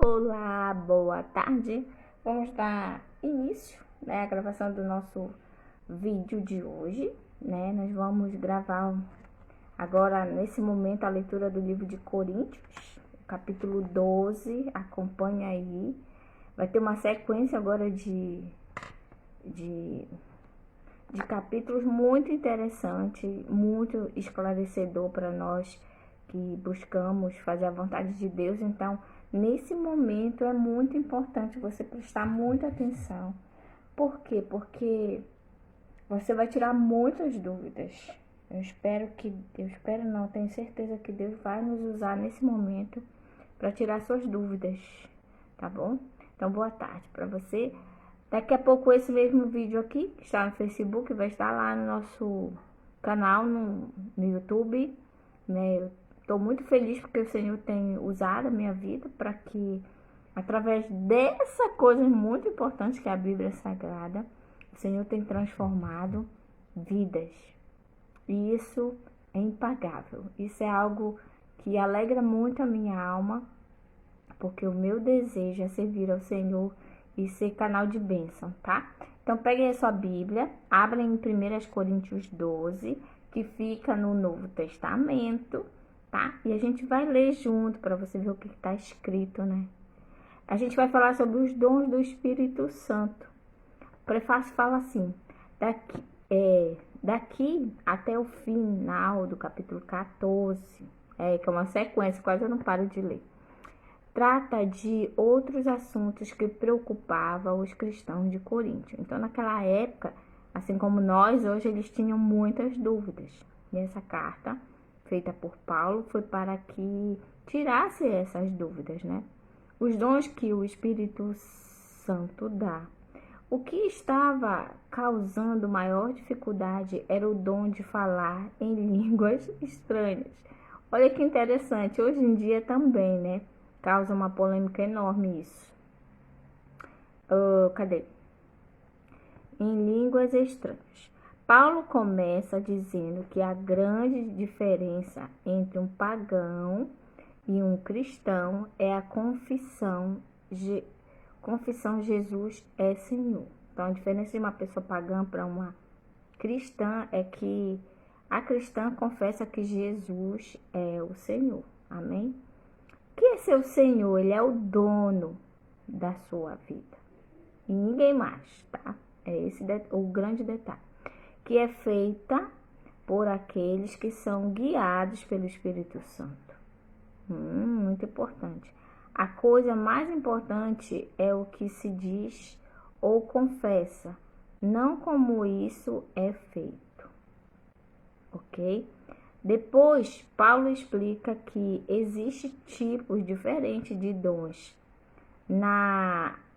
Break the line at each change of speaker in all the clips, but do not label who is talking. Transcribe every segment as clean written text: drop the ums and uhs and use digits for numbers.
Olá, boa tarde. Vamos dar início, à gravação do nosso vídeo de hoje, Nós vamos gravar agora, nesse momento, a leitura do livro de Coríntios, capítulo 12. Acompanha aí. Vai ter uma sequência agora de capítulos muito interessante, muito esclarecedor para nós que buscamos fazer a vontade de Deus. Então, nesse momento é muito importante você prestar muita atenção. Por quê? Porque você vai tirar muitas dúvidas. Tenho certeza que Deus vai nos usar nesse momento para tirar suas dúvidas, tá bom? Então, boa tarde para você. Daqui a pouco esse mesmo vídeo aqui, que está no Facebook, vai estar lá no nosso canal no YouTube, Eu estou muito feliz porque o Senhor tem usado a minha vida para que, através dessa coisa muito importante que é a Bíblia Sagrada, o Senhor tem transformado vidas. E isso é impagável. Isso é algo que alegra muito a minha alma, porque o meu desejo é servir ao Senhor e ser canal de bênção, tá? Então, peguem a sua Bíblia, abrem em 1 Coríntios 12, que fica no Novo Testamento, tá? E a gente vai ler junto para você ver o que está escrito, A gente vai falar sobre os dons do Espírito Santo. O prefácio fala assim: daqui até o final do capítulo 14, que é uma sequência, quase eu não paro de ler. Trata de outros assuntos que preocupavam os cristãos de Corinto. Então, naquela época, assim como nós, hoje eles tinham muitas dúvidas. E essa carta, feita por Paulo, foi para que tirasse essas dúvidas, Os dons que o Espírito Santo dá. O que estava causando maior dificuldade era o dom de falar em línguas estranhas. Olha que interessante, hoje em dia também, Causa uma polêmica enorme isso. Cadê? Em línguas estranhas. Paulo começa dizendo que a grande diferença entre um pagão e um cristão é a confissão Jesus é Senhor. Então, a diferença de uma pessoa pagã para uma cristã é que a cristã confessa que Jesus é o Senhor. Amém? Que é seu Senhor? Ele é o dono da sua vida. E ninguém mais, tá? É esse o grande detalhe. Que é feita por aqueles que são guiados pelo Espírito Santo. Muito importante. A coisa mais importante é o que se diz ou confessa, não como isso é feito. Ok? Depois, Paulo explica que existem tipos diferentes de dons.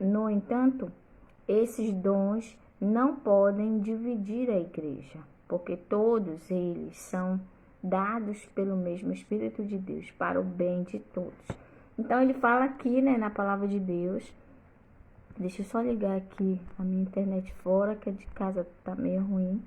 No entanto, esses dons não podem dividir a igreja, porque todos eles são dados pelo mesmo Espírito de Deus, para o bem de todos. Então, ele fala aqui, na palavra de Deus. Deixa eu só ligar aqui a minha internet fora, que a de casa tá meio ruim.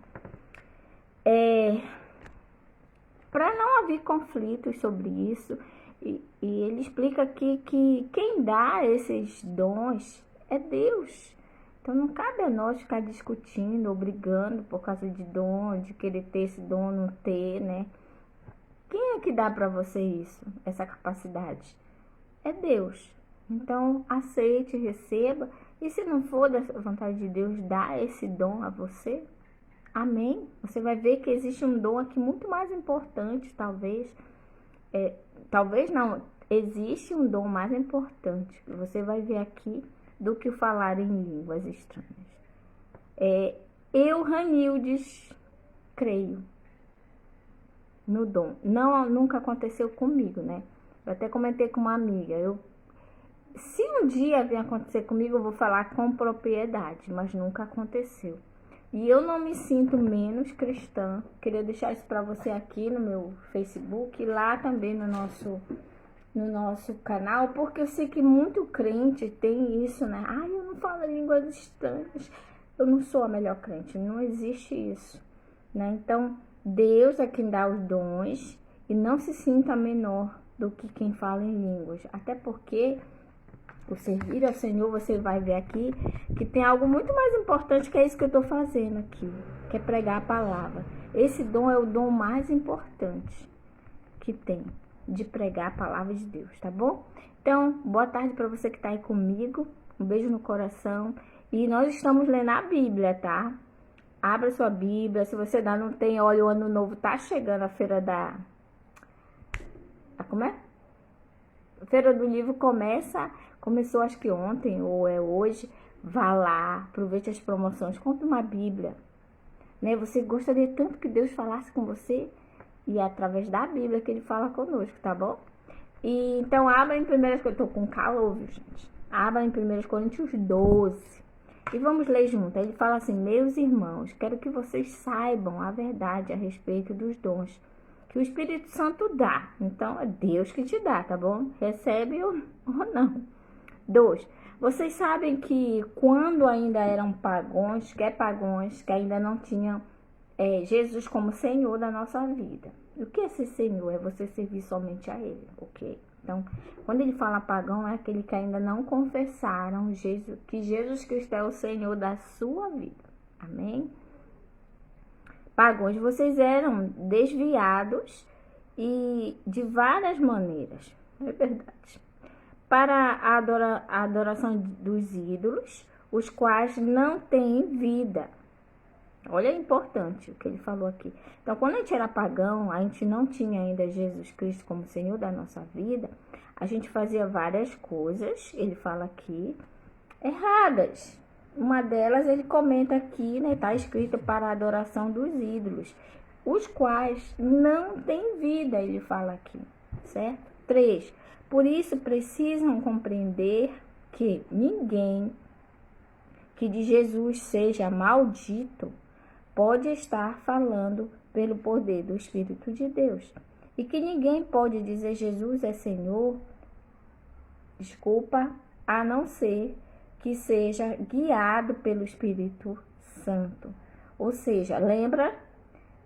Para não haver conflitos sobre isso, e ele explica aqui que quem dá esses dons é Deus. Então não cabe a nós ficar discutindo ou brigando por causa de dom, de querer ter esse dom, não ter, Quem é que dá para você isso, essa capacidade? É Deus. Então aceite, receba, e se não for da vontade de Deus dar esse dom a você, amém? Você vai ver que existe um dom aqui muito mais importante, talvez. Talvez não, existe um dom mais importante que você vai ver aqui do que falar em línguas estranhas. Eu, Ranildes, creio no dom. Nunca aconteceu comigo, Eu até comentei com uma amiga. Se um dia vir acontecer comigo, eu vou falar com propriedade, mas nunca aconteceu. E eu não me sinto menos cristã. Queria deixar isso para você aqui no meu Facebook e lá também no nosso canal, porque eu sei que muito crente tem isso, eu não falo línguas estranhas. Eu não sou a melhor crente, não existe isso, Então, Deus é quem dá os dons e não se sinta menor do que quem fala em línguas. Até porque por servir ao Senhor, você vai ver aqui que tem algo muito mais importante, que é isso que eu estou fazendo aqui, que é pregar a palavra. Esse dom é o dom mais importante que tem, de pregar a palavra de Deus, tá bom? Então, boa tarde para você que está aí comigo, um beijo no coração, e nós estamos lendo a Bíblia, tá? Abra sua Bíblia, se você ainda não tem, olha, o ano novo tá chegando, a feira da... Como é? A feira do livro começou acho que ontem ou é hoje. Vá lá, aproveite as promoções, compre uma Bíblia, né? Você gostaria tanto que Deus falasse com você, e é através da Bíblia que Ele fala conosco, tá bom? E então abra em 1, que eu tô com calor, viu, gente? Abra em 1 Coríntios 12 e vamos ler junto. Ele fala assim: meus irmãos, quero que vocês saibam a verdade a respeito dos dons que o Espírito Santo dá. Então é Deus que te dá, tá bom? Recebe ou não. 2. Vocês sabem que quando ainda eram pagãos, que ainda não tinham Jesus como Senhor da nossa vida. E o que é ser Senhor? É você servir somente a Ele, ok? Então, quando ele fala pagão, é aquele que ainda não confessaram que Jesus Cristo é o Senhor da sua vida. Amém? Pagãos, vocês eram desviados e de várias maneiras, é verdade, para a adoração dos ídolos, os quais não têm vida. Olha, é importante o que ele falou aqui. Então, quando a gente era pagão, a gente não tinha ainda Jesus Cristo como Senhor da nossa vida, a gente fazia várias coisas, ele fala aqui, erradas. Uma delas, ele comenta aqui, né, tá escrito para a adoração dos ídolos, os quais não têm vida, ele fala aqui, certo? 3. Por isso, precisam compreender que ninguém que de Jesus seja maldito pode estar falando pelo poder do Espírito de Deus. E que ninguém pode dizer Jesus é Senhor, a não ser que seja guiado pelo Espírito Santo. Ou seja, lembra?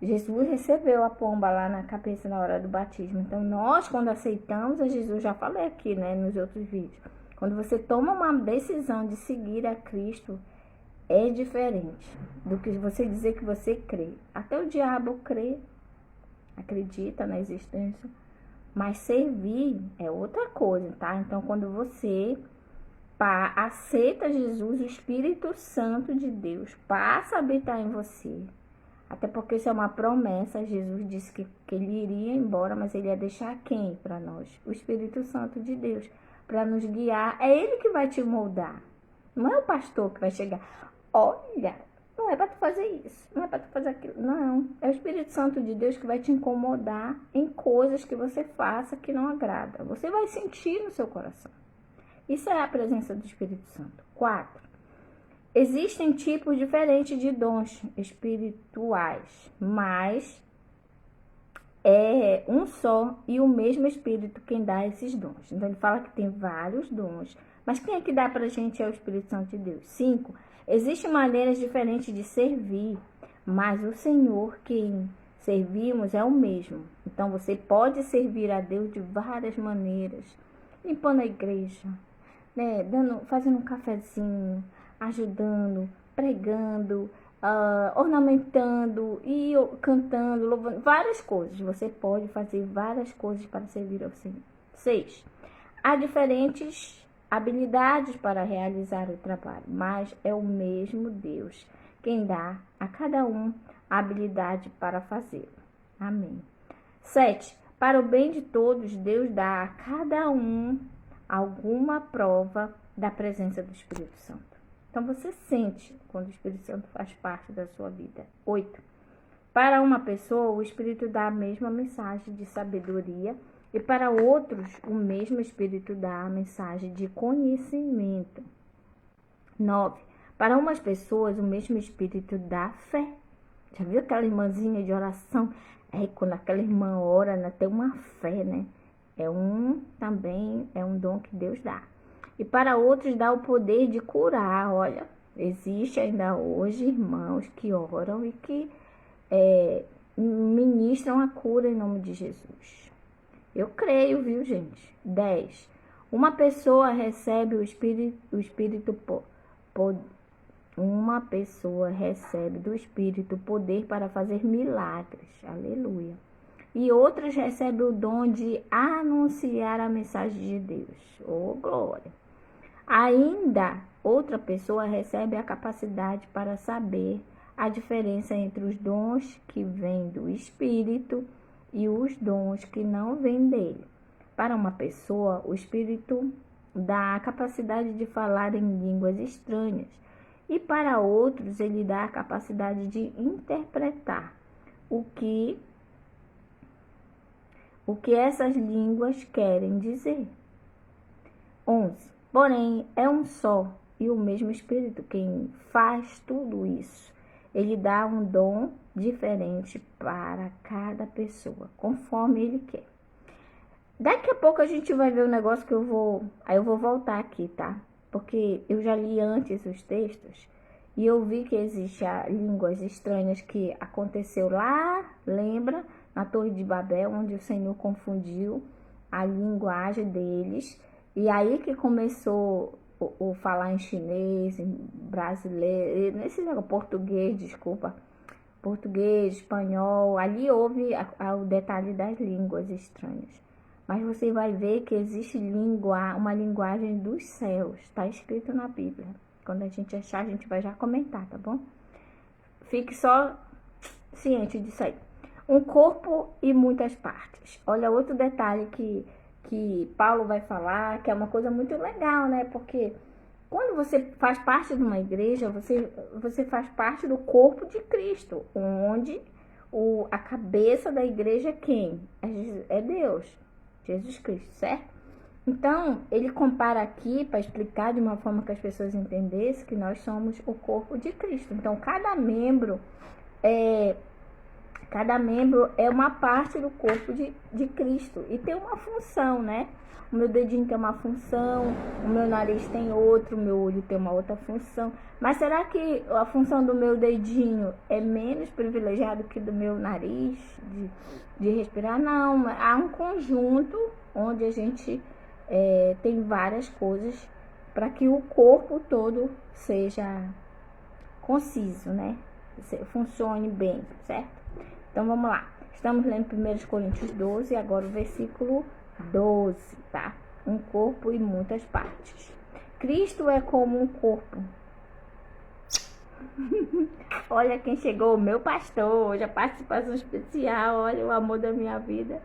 Jesus recebeu a pomba lá na cabeça na hora do batismo. Então, nós, quando aceitamos a Jesus, já falei aqui, né, nos outros vídeos, quando você toma uma decisão de seguir a Cristo, é diferente do que você dizer que você crê. Até o diabo crê, acredita na existência, mas servir é outra coisa, tá? Então, quando você aceita Jesus, o Espírito Santo de Deus passa a habitar em você. Até porque isso é uma promessa. Jesus disse que ele iria embora, mas ele ia deixar quem para nós? O Espírito Santo de Deus, para nos guiar. É ele que vai te moldar. Não é o pastor que vai chegar. Olha, não é para tu fazer isso, não é para tu fazer aquilo. Não, é o Espírito Santo de Deus que vai te incomodar em coisas que você faça que não agrada. Você vai sentir no seu coração. Isso é a presença do Espírito Santo. 4. Existem tipos diferentes de dons espirituais, mas é um só e o mesmo Espírito quem dá esses dons. Então, ele fala que tem vários dons, mas quem é que dá pra gente é o Espírito Santo de Deus. 5. Existem maneiras diferentes de servir, mas o Senhor quem servimos é o mesmo. Então, você pode servir a Deus de várias maneiras. Limpando a igreja, né? Fazendo um cafezinho, ajudando, pregando, ornamentando e cantando, louvando, várias coisas. Você pode fazer várias coisas para servir ao Senhor. 6. Há diferentes habilidades para realizar o trabalho, mas é o mesmo Deus quem dá a cada um a habilidade para fazê-lo. Amém. 7. Para o bem de todos, Deus dá a cada um alguma prova da presença do Espírito Santo. Então, você sente quando o Espírito Santo faz parte da sua vida. 8. Para uma pessoa, o Espírito dá a mesma mensagem de sabedoria e para outros, o mesmo Espírito dá a mensagem de conhecimento. 9. Para umas pessoas, o mesmo Espírito dá fé. Já viu aquela irmãzinha de oração? Quando aquela irmã ora, né, tem uma fé, né? Também é um dom que Deus dá. E para outros dá o poder de curar. Olha, existe ainda hoje irmãos que oram e que ministram a cura em nome de Jesus. Eu creio, viu, gente? 10. Uma pessoa recebe uma pessoa recebe do Espírito poder para fazer milagres. Aleluia. E outras recebem o dom de anunciar a mensagem de Deus. Oh, glória. Ainda outra pessoa recebe a capacidade para saber a diferença entre os dons que vêm do Espírito e os dons que não vêm dele. Para uma pessoa, o Espírito dá a capacidade de falar em línguas estranhas, e para outros ele dá a capacidade de interpretar o que essas línguas querem dizer. 11. Porém, é um só e o mesmo Espírito quem faz tudo isso. Ele dá um dom diferente para cada pessoa, conforme ele quer. Daqui a pouco a gente vai ver o negócio que eu vou voltar aqui, tá? Porque eu já li antes os textos e eu vi que existem línguas estranhas que aconteceu lá, lembra? Na Torre de Babel, onde o Senhor confundiu a linguagem deles. E aí que começou o falar em chinês, em brasileiro, nesse negócio, português, espanhol. Ali houve o detalhe das línguas estranhas. Mas você vai ver que existe uma linguagem dos céus. Está escrito na Bíblia. Quando a gente achar, a gente vai já comentar, tá bom? Fique só ciente disso aí. Um corpo e muitas partes. Olha, outro detalhe que Paulo vai falar, que é uma coisa muito legal, né? Porque quando você faz parte de uma igreja, você faz parte do corpo de Cristo, onde a cabeça da igreja é quem? É Deus. Jesus Cristo, certo? Então, ele compara aqui para explicar de uma forma que as pessoas entendessem que nós somos o corpo de Cristo. Então, cada membro é uma parte do corpo de Cristo e tem uma função, né? O meu dedinho tem uma função, o meu nariz tem outro, o meu olho tem uma outra função. Mas será que a função do meu dedinho é menos privilegiada que do meu nariz de respirar? Não, há um conjunto onde a gente tem várias coisas para que o corpo todo seja conciso, né? Funcione bem, certo? Então vamos lá. Estamos lendo 1 Coríntios 12, agora o versículo 12, tá? Um corpo e muitas partes. Cristo é como um corpo. Olha quem chegou, o meu pastor, hoje a participação especial, olha o amor da minha vida.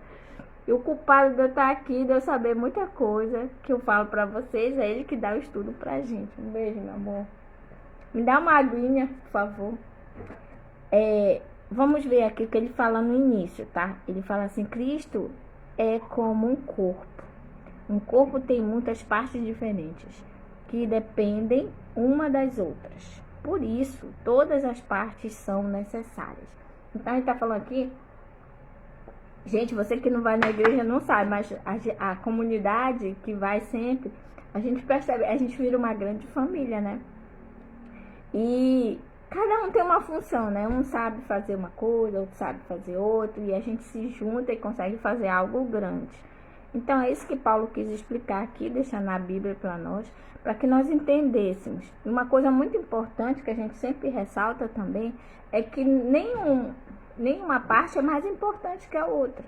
E o culpado de eu estar aqui, de eu saber muita coisa que eu falo pra vocês, é ele que dá o estudo pra gente. Um beijo, meu amor. Me dá uma aguinha, por favor. Vamos ver aqui o que ele fala no início, tá? Ele fala assim, Cristo é como um corpo. Um corpo tem muitas partes diferentes, que dependem uma das outras. Por isso, todas as partes são necessárias. Então, ele tá falando aqui, gente, você que não vai na igreja não sabe, mas a comunidade que vai sempre, a gente percebe, a gente vira uma grande família, né? E cada um tem uma função, né? Um sabe fazer uma coisa, outro sabe fazer outra, e a gente se junta e consegue fazer algo grande. Então, é isso que Paulo quis explicar aqui, deixar na Bíblia para nós, para que nós entendêssemos. E uma coisa muito importante que a gente sempre ressalta também, é que nenhuma parte é mais importante que a outra.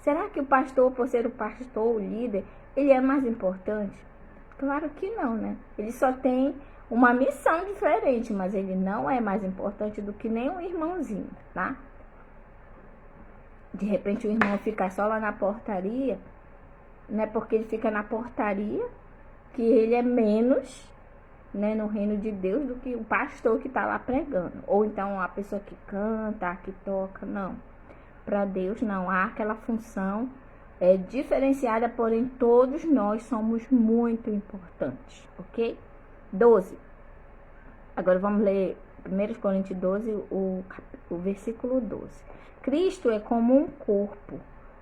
Será que o pastor, por ser o pastor, o líder, ele é mais importante? Claro que não, né? Ele só tem uma missão diferente, mas ele não é mais importante do que nenhum irmãozinho, tá? De repente o irmão fica só lá na portaria, não é porque ele fica na portaria que ele é menos, né, no reino de Deus do que o pastor que está lá pregando. Ou então a pessoa que canta, que toca, não. Para Deus não há aquela função diferenciada, porém todos nós somos muito importantes, ok? 12. Agora vamos ler 1 Coríntios 12, o versículo 12. Cristo é como um corpo,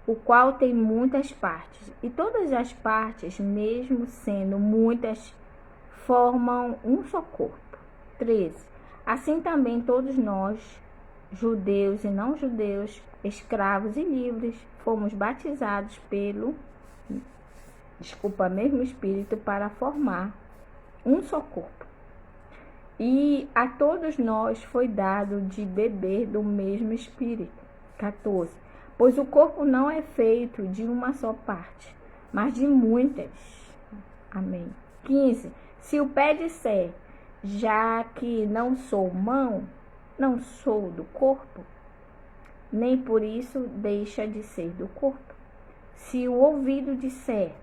o qual tem muitas partes, e todas as partes, mesmo sendo muitas, formam um só corpo. 13. Assim também todos nós, judeus e não judeus, escravos e livres, fomos batizados pelo mesmo Espírito para formar um só corpo. E a todos nós foi dado de beber do mesmo Espírito. 14. Pois o corpo não é feito de uma só parte, mas de muitas. Amém. 15. Se o pé disser, já que não sou mão, não sou do corpo, nem por isso deixa de ser do corpo. Se o ouvido disser,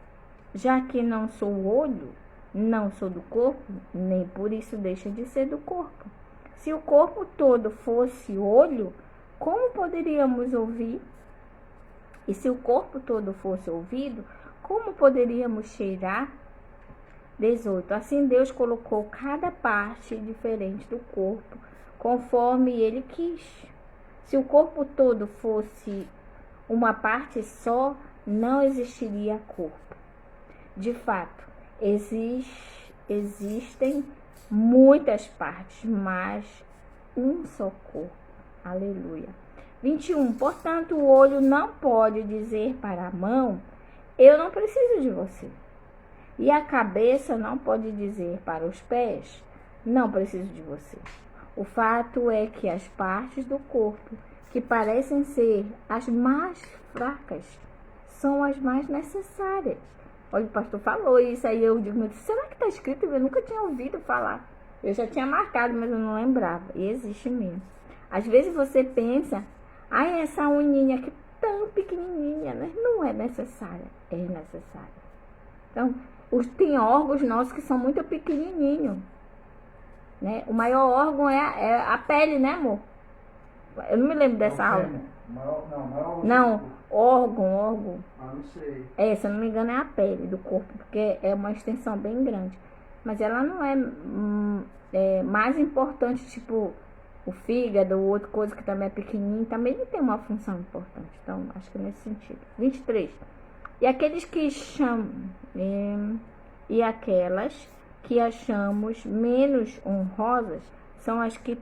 já que não sou olho, não sou do corpo, nem por isso deixa de ser do corpo. Se o corpo todo fosse olho, como poderíamos ouvir? E se o corpo todo fosse ouvido, como poderíamos cheirar? 18. Assim Deus colocou cada parte diferente do corpo, conforme Ele quis. Se o corpo todo fosse uma parte só, não existiria corpo. De fato, existem muitas partes, mas um só corpo. Aleluia. 21. Portanto, o olho não pode dizer para a mão, eu não preciso de você. E a cabeça não pode dizer para os pés, não preciso de você. O fato é que as partes do corpo que parecem ser as mais fracas são as mais necessárias. Olha, o pastor falou isso aí, eu digo, meu Deus, será que está escrito? Eu nunca tinha ouvido falar. Eu já tinha marcado, mas eu não lembrava. E existe mesmo. Às vezes você pensa, ai, essa uninha aqui tão pequenininha, né? Não é necessária. É necessária. Então, tem órgãos nossos que são muito pequenininhos, né? O maior órgão é a pele, né, amor? Eu não me lembro dessa aula. Não, órgão.
Ah, não sei.
Se eu não me engano, é a pele do corpo, porque é uma extensão bem grande. Mas ela não é mais importante, tipo o fígado, ou outra coisa que também é pequenininho, também ele tem uma função importante. Então, acho que é nesse sentido. 23. E aqueles que chamam, e aquelas que achamos menos honrosas são as que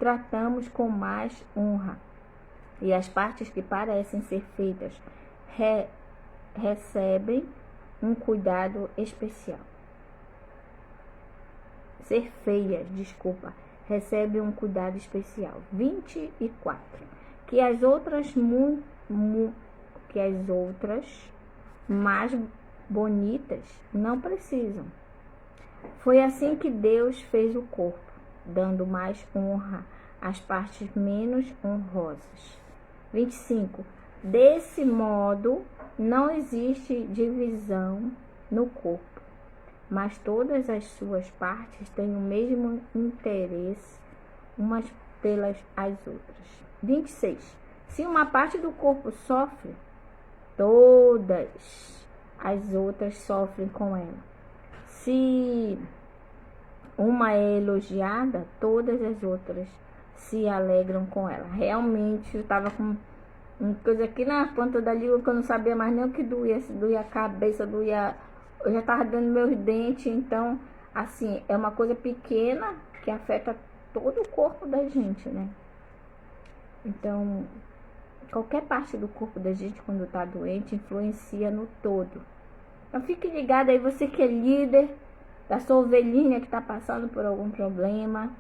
tratamos com mais honra. E as partes que parecem ser feitas recebem um cuidado especial. Ser feias, recebe um cuidado especial. 24. Que as outras mais bonitas não precisam. Foi assim que Deus fez o corpo, dando mais honra às partes menos honrosas. 25. Desse modo, não existe divisão no corpo, mas todas as suas partes têm o mesmo interesse umas pelas as outras. 26. Se uma parte do corpo sofre, todas as outras sofrem com ela. Se uma é elogiada, todas as outras se alegram com ela. Realmente, eu estava com uma coisa aqui na ponta da língua que eu não sabia mais nem o que doía. Se doía a cabeça, doía... Eu já estava dando meus dentes. Então, assim, é uma coisa pequena que afeta todo o corpo da gente, né? Então, qualquer parte do corpo da gente, quando está doente, influencia no todo. Então, fique ligado aí, você que é líder da sua ovelhinha que está passando por algum problema,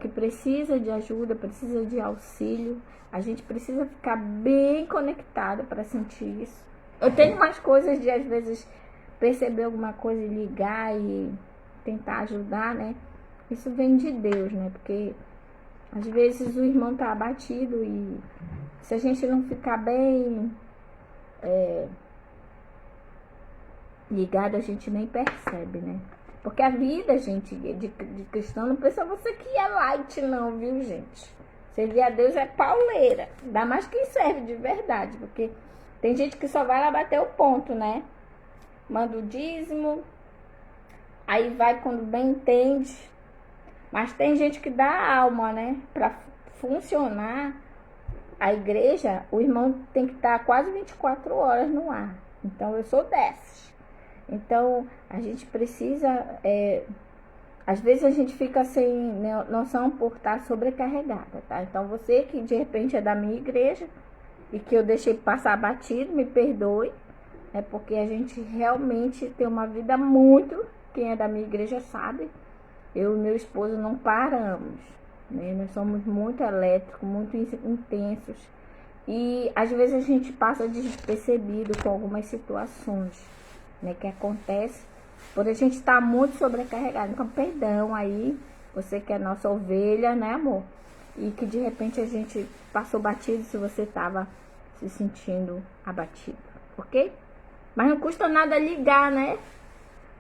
que precisa de ajuda, precisa de auxílio. A gente precisa ficar bem conectado para sentir isso. Eu tenho umas coisas de, às vezes, perceber alguma coisa e ligar e tentar ajudar, né? Isso vem de Deus, né? Porque, às vezes, o irmão está abatido e se a gente não ficar bem ligado, a gente nem percebe, né? Porque a vida, gente, de cristão, não precisa você que é light, não, viu, gente? Servir a Deus é pauleira. Ainda mais quem serve de verdade. Porque tem gente que só vai lá bater o ponto, né? Manda o dízimo, aí vai quando bem entende. Mas tem gente que dá alma, né? Pra funcionar a igreja, o irmão tem que estar quase 24 horas no ar. Então, eu sou dessas. Então, a gente precisa... às vezes a gente fica sem noção por estar sobrecarregada, tá? Então, você que de repente é da minha igreja e que eu deixei passar batido, me perdoe. é porque a gente realmente tem uma vida muito, quem é da minha igreja sabe, eu e meu esposo não paramos, né? Nós somos muito elétricos, muito intensos, e às vezes a gente passa despercebido com algumas situações, né, que acontece por a gente estar muito sobrecarregado. Então, perdão aí, você que é nossa ovelha, né, amor? E que de repente a gente passou batido se você estava se sentindo abatido, ok? Mas não custa nada ligar, né?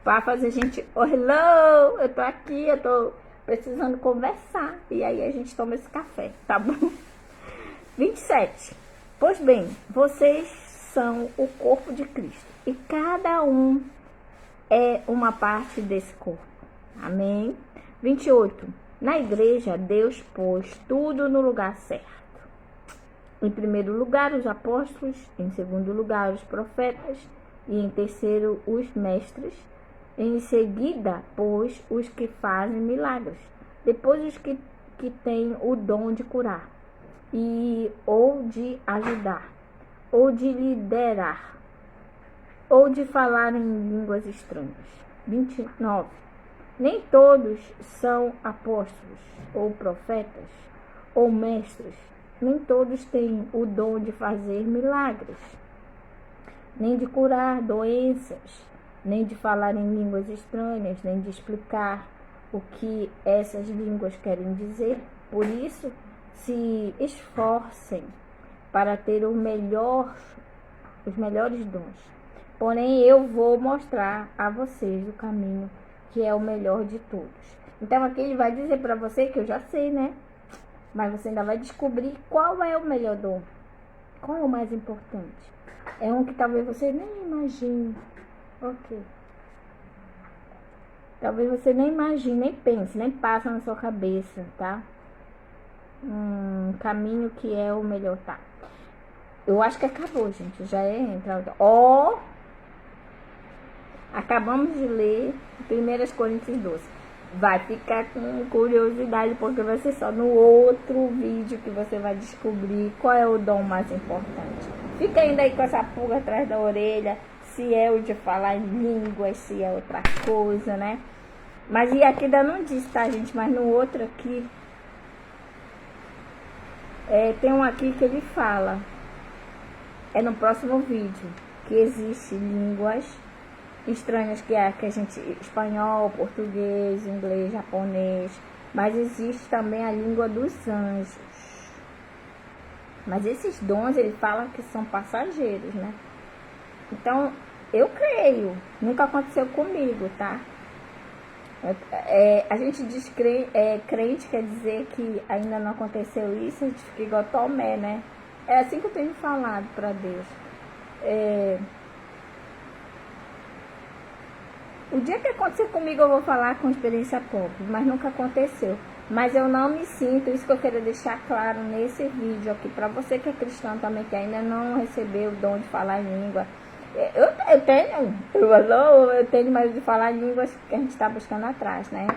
Para fazer a gente, oh, hello, eu tô aqui, eu tô precisando conversar. E aí a gente toma esse café, tá bom? 27. Pois bem, vocês são o corpo de Cristo e cada um é uma parte desse corpo. Amém? 28. Na igreja, Deus pôs tudo no lugar certo. Em primeiro lugar, os apóstolos, em segundo lugar, os profetas, e em terceiro, os mestres. Em seguida, pôs os que fazem milagres. Depois, os que têm o dom de curar, ou de ajudar, ou de liderar, ou de falar em línguas estranhas. 29. Nem todos são apóstolos, ou profetas, ou mestres. Nem todos têm o dom de fazer milagres, nem de curar doenças, nem de falar em línguas estranhas, nem de explicar o que essas línguas querem dizer. Por isso, se esforcem para ter os melhores dons. Porém, eu vou mostrar a vocês o caminho que é o melhor de todos. Então, aqui ele vai dizer para você que eu já sei, né? Mas você ainda vai descobrir qual é o melhor dom. Qual é o mais importante? É um que talvez você nem imagine. Ok. Talvez você nem imagine, nem pense, nem passa na sua cabeça, tá? Um caminho que é o melhor, tá? Eu acho que acabou, gente. Já é entrar. Acabamos de ler 1 Coríntios 12. Vai ficar com curiosidade, porque vai ser só no outro vídeo que você vai descobrir qual é o dom mais importante. Fica ainda aí com essa pulga atrás da orelha, se é o de falar em línguas, se é outra coisa, né? Mas e aqui ainda não disse, tá, gente? Mas no outro aqui, tem um aqui que ele fala, é no próximo vídeo, que existe línguas estranhas, que a gente, espanhol, português, inglês, japonês, mas existe também a língua dos anjos. Mas esses dons, ele fala que são passageiros, né? Então, eu creio, nunca aconteceu comigo, tá? A gente diz crente, quer dizer que ainda não aconteceu isso, a gente fica igual Tomé, né? É assim que eu tenho falado para Deus. O dia que acontecer comigo eu vou falar com experiência própria, mas nunca aconteceu. Mas eu não me sinto, isso que eu quero deixar claro nesse vídeo aqui, para você que é cristão também, que ainda não recebeu o dom de falar em língua. Eu tenho mais de falar em línguas que a gente está buscando atrás, né?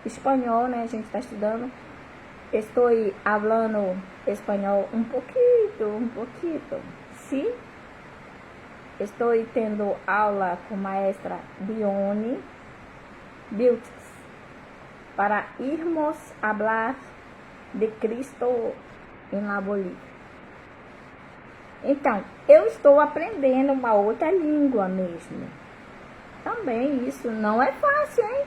Espanhol, né? A gente está estudando. Estou hablando espanhol um pouquinho. Sim. Estou tendo aula com a maestra Dione Biltz para irmos hablar de Cristo em la Bolívia. Então, eu estou aprendendo uma outra língua mesmo. Também isso não é fácil, hein?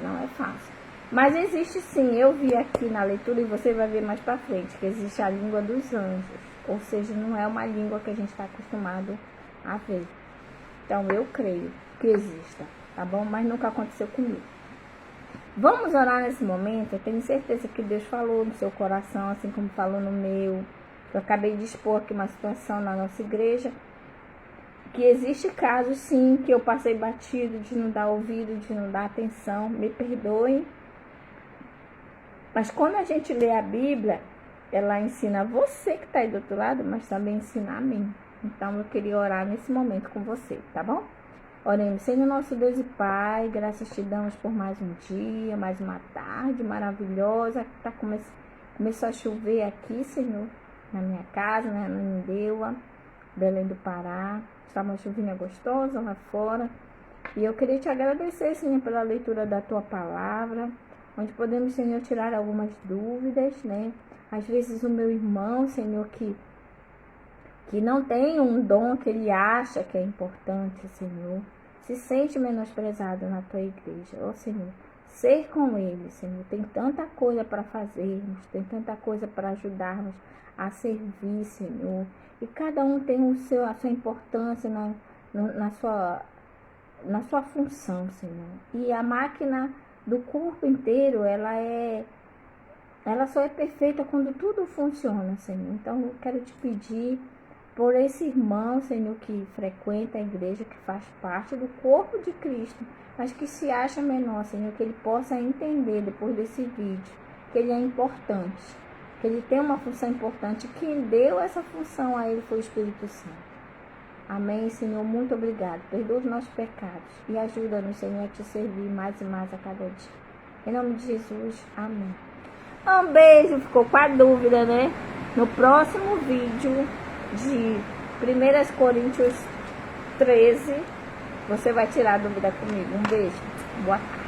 Não é fácil. Mas existe sim, eu vi aqui na leitura, e você vai ver mais pra frente, que existe a língua dos anjos. Ou seja, não é uma língua que a gente está acostumado a ver. Então, eu creio que exista, tá bom? Mas nunca aconteceu comigo. Vamos orar nesse momento. Eu tenho certeza que Deus falou no seu coração, assim como falou no meu. Eu acabei de expor aqui uma situação na nossa igreja, que existe casos sim, que eu passei batido, de não dar ouvido, de não dar atenção, me perdoem. Mas quando a gente lê a Bíblia, ela ensina você que está aí do outro lado, mas também ensina a mim. Então eu queria orar nesse momento com você, tá bom? Oremos. Senhor nosso Deus e Pai, graças te damos por mais um dia, mais uma tarde maravilhosa. Começou a chover aqui, Senhor, na minha casa, na Ananindeua, Belém do Pará. Está uma chuvinha gostosa lá fora. E eu queria te agradecer, Senhor, pela leitura da tua palavra, onde podemos, Senhor, tirar algumas dúvidas, né? Às vezes o meu irmão, Senhor, que não tem um dom que ele acha que é importante, Senhor, se sente menosprezado na tua igreja. Ó, Senhor, ser com ele, Senhor. Tem tanta coisa para fazermos, tem tanta coisa para ajudarmos a servir, Senhor. E cada um tem a sua importância na sua função, Senhor. E a máquina do corpo inteiro, ela só é perfeita quando tudo funciona, Senhor. Então eu quero te pedir por esse irmão, Senhor, que frequenta a igreja, que faz parte do corpo de Cristo, mas que se acha menor, Senhor, que ele possa entender depois desse vídeo que ele é importante, que ele tem uma função importante, quem deu essa função a ele foi o Espírito Santo. Amém, Senhor, muito obrigado. Perdoa os nossos pecados e ajuda-nos, Senhor, a te servir mais e mais a cada dia. Em nome de Jesus, amém. Um beijo, ficou com a dúvida, né? No próximo vídeo de 1 Coríntios 13, você vai tirar a dúvida comigo. Um beijo, boa tarde.